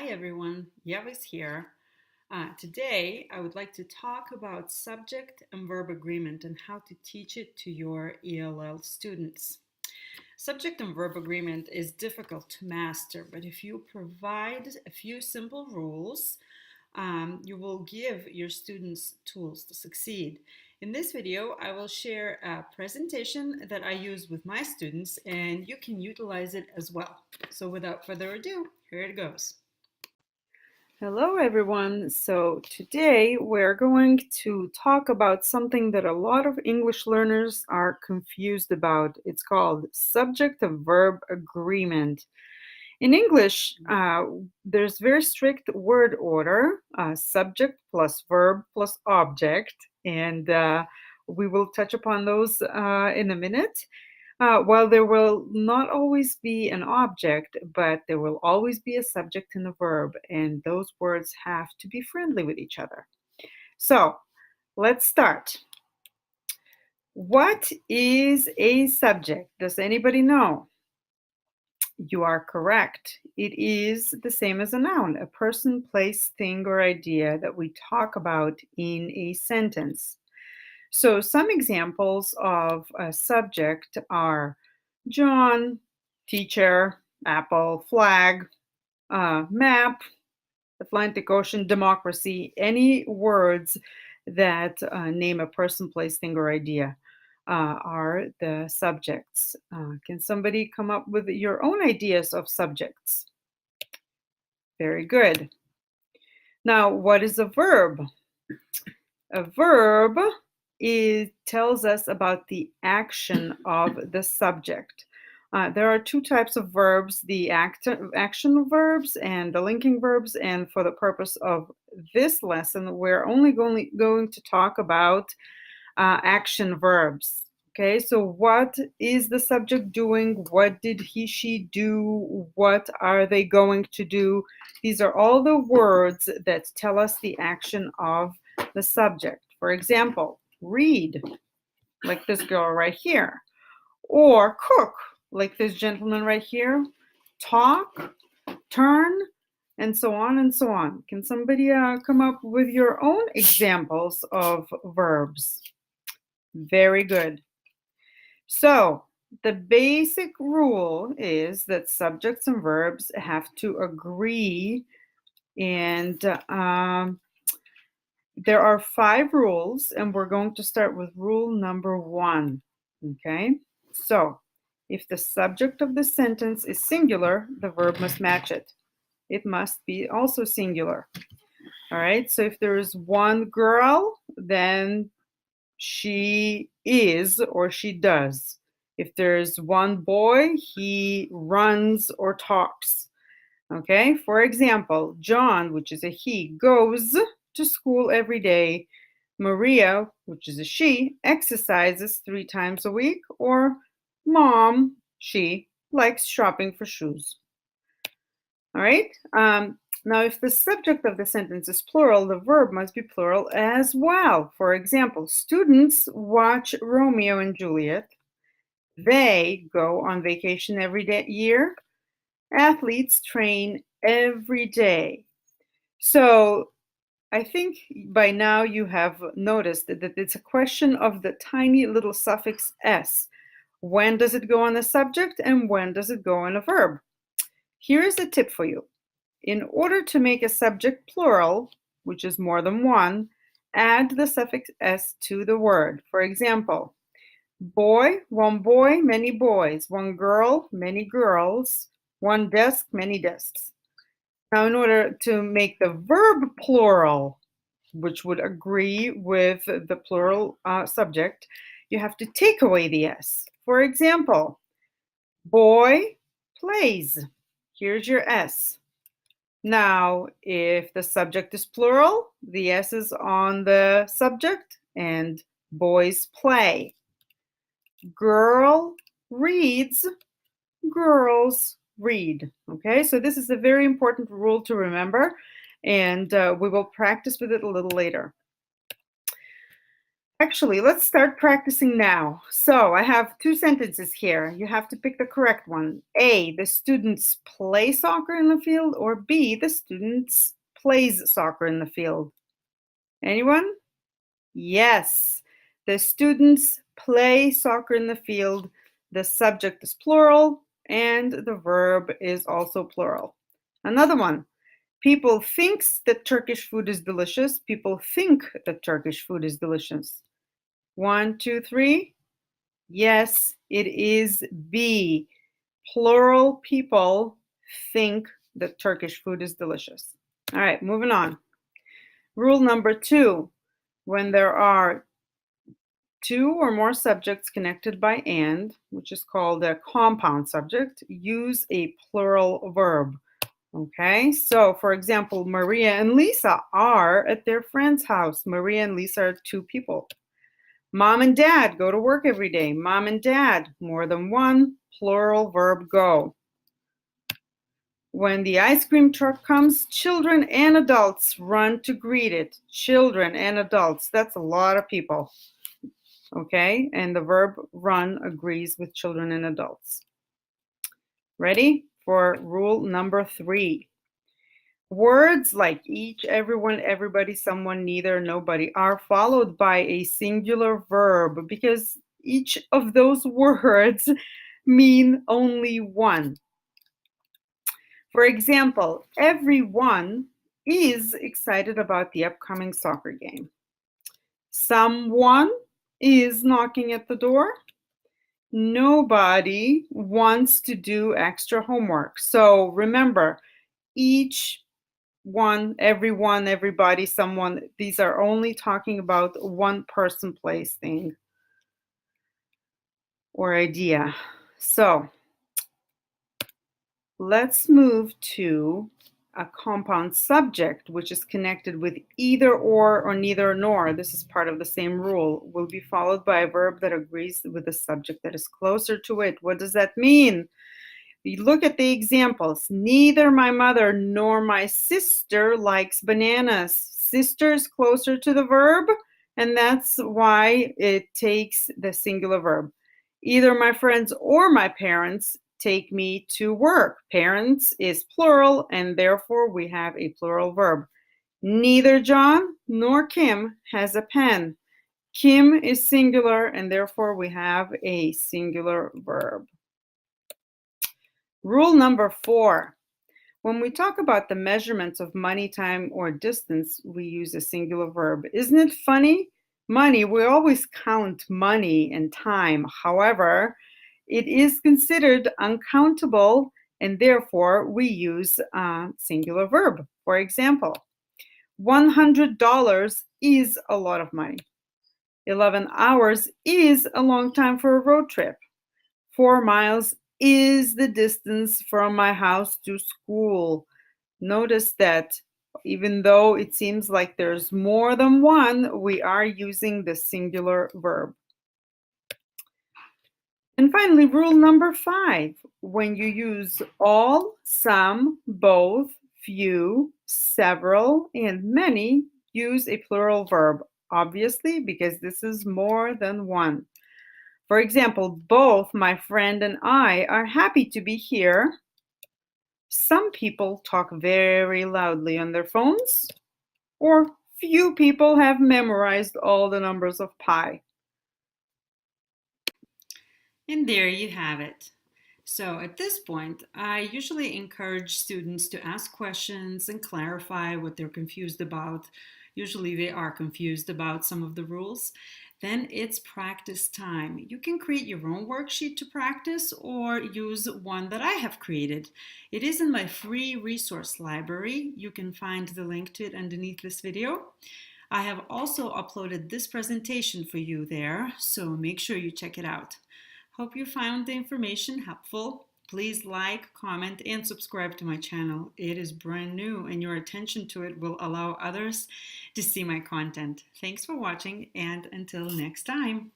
Hi everyone, Yavis here. Today I would like to talk about subject and verb agreement and how to teach it to your ELL students. Subject and verb agreement is difficult to master, but if you provide a few simple rules, you will give your students tools to succeed. In this video, I will share a presentation that I use with my students and you can utilize it as well. So without further ado, here it goes. Hello everyone. So today we're going to talk about something that a lot of English learners are confused about. It's called subject-verb agreement. In English, there's very strict word order, subject plus verb plus object, and we will touch upon those in a minute. While there will not always be an object, but there will always be a subject and a verb, and those words have to be friendly with each other. So let's start. What is a subject? Does anybody know? You are correct. It is the same as a noun, a person, place, thing, or idea that we talk about in a sentence. So some examples of a subject are John, teacher, apple, flag, map, Atlantic Ocean, democracy, any words that name a person, place, thing, or idea are the subjects. Can somebody come up with your own ideas of subjects? Very good. Now, what is a verb? A verb tells us about the action of the subject. There are two types of verbs, the action verbs and the linking verbs. And for the purpose of this lesson, we're only going to talk about action verbs. Okay, so what is the subject doing? What did he, she do? What are they going to do? These are all the words that tell us the action of the subject. For example, read, like this girl right here, or cook, like this gentleman right here, talk, turn, and so on and so on. Can somebody come up with your own examples of verbs? Very good. So the basic rule is that subjects and verbs have to agree, and there are 5 rules, and we're going to start with rule number 1. Okay, so if the subject of the sentence is singular, the verb must match it. It must be also singular. All right, so if there is one girl, then she is or she does. If there's one boy, he runs or talks. Okay, for example, John, which is a he, goes to school every day. Maria, which is a she, exercises 3 times a week. Or mom, she likes shopping for shoes. All right. Now, if the subject of the sentence is plural, the verb must be plural as well. For example, students watch Romeo and Juliet. They go on vacation every year. Athletes train every day. So I think by now you have noticed that it's a question of the tiny little suffix s. When does it go on the subject and when does it go on a verb? Here is a tip for you. In order to make a subject plural, which is more than one, add the suffix s to the word. For example, boy, one boy, many boys. One girl, many girls. One desk, many desks. Now, in order to make the verb plural, which would agree with the plural subject, you have to take away the s. For example, boy plays. Here's your s. Now, if the subject is plural, the s is on the subject and boys play. Girl reads, girls read. Okay, so this is a very important rule to remember, and we will practice with it a little later. Actually, let's start practicing now. So I have two sentences here. You have to pick the correct one. A, the students play soccer in the field, or B, the students plays soccer in the field. Anyone? Yes, the students play soccer in the field. The subject is plural and the verb is also plural. Another one. People thinks that Turkish food is delicious. People think that Turkish food is delicious. 1, 2, 3. Yes, it is B. Plural people think that Turkish food is delicious. All right, moving on. Rule number 2. When there are two or more subjects connected by and, which is called a compound subject, use a plural verb. Okay, so for example, Maria and Lisa are at their friend's house. Maria and Lisa are two people. Mom and dad go to work every day. Mom and dad, more than one, plural verb go. When the ice cream truck comes, children and adults run to greet it. Children and adults, that's a lot of people. Okay, and the verb run agrees with children and adults. Ready for rule number 3. Words like each, everyone, everybody, someone, neither, nobody are followed by a singular verb because each of those words mean only one. For example, everyone is excited about the upcoming soccer game. Someone is knocking at the door. Nobody wants to do extra homework. So remember, each one, everyone, everybody, someone, these are only talking about one person, place, thing, or idea. So let's move to a compound subject, which is connected with either or neither nor. This is part of the same rule. Will be followed by a verb that agrees with the subject that is closer to it. What does that mean? You look at the examples. Neither my mother nor my sister likes bananas. Sister is closer to the verb, and that's why it takes the singular verb. Either my friends or my parents take me to work. Parents is plural, and therefore we have a plural verb. Neither John nor Kim has a pen. Kim is singular, and therefore we have a singular verb. Rule number 4. When we talk about the measurements of money, time, or distance, we use a singular verb. Isn't it funny? Money, we always count money and time. However, it is considered uncountable, and therefore we use a singular verb. For example, $100 is a lot of money. 11 hours is a long time for a road trip. 4 miles is the distance from my house to school. Notice that even though it seems like there's more than one, we are using the singular verb. And finally, rule number 5. When you use all, some, both, few, several, and many, use a plural verb, obviously, because this is more than one. For example, both my friend and I are happy to be here. Some people talk very loudly on their phones, or few people have memorized all the numbers of pi. And there you have it. So at this point, I usually encourage students to ask questions and clarify what they're confused about. Usually they are confused about some of the rules. Then it's practice time. You can create your own worksheet to practice or use one that I have created. It is in my free resource library. You can find the link to it underneath this video. I have also uploaded this presentation for you there, so make sure you check it out. Hope you found the information helpful. Please like, comment, and subscribe to my channel. It is brand new, and your attention to it will allow others to see my content. Thanks for watching, and until next time.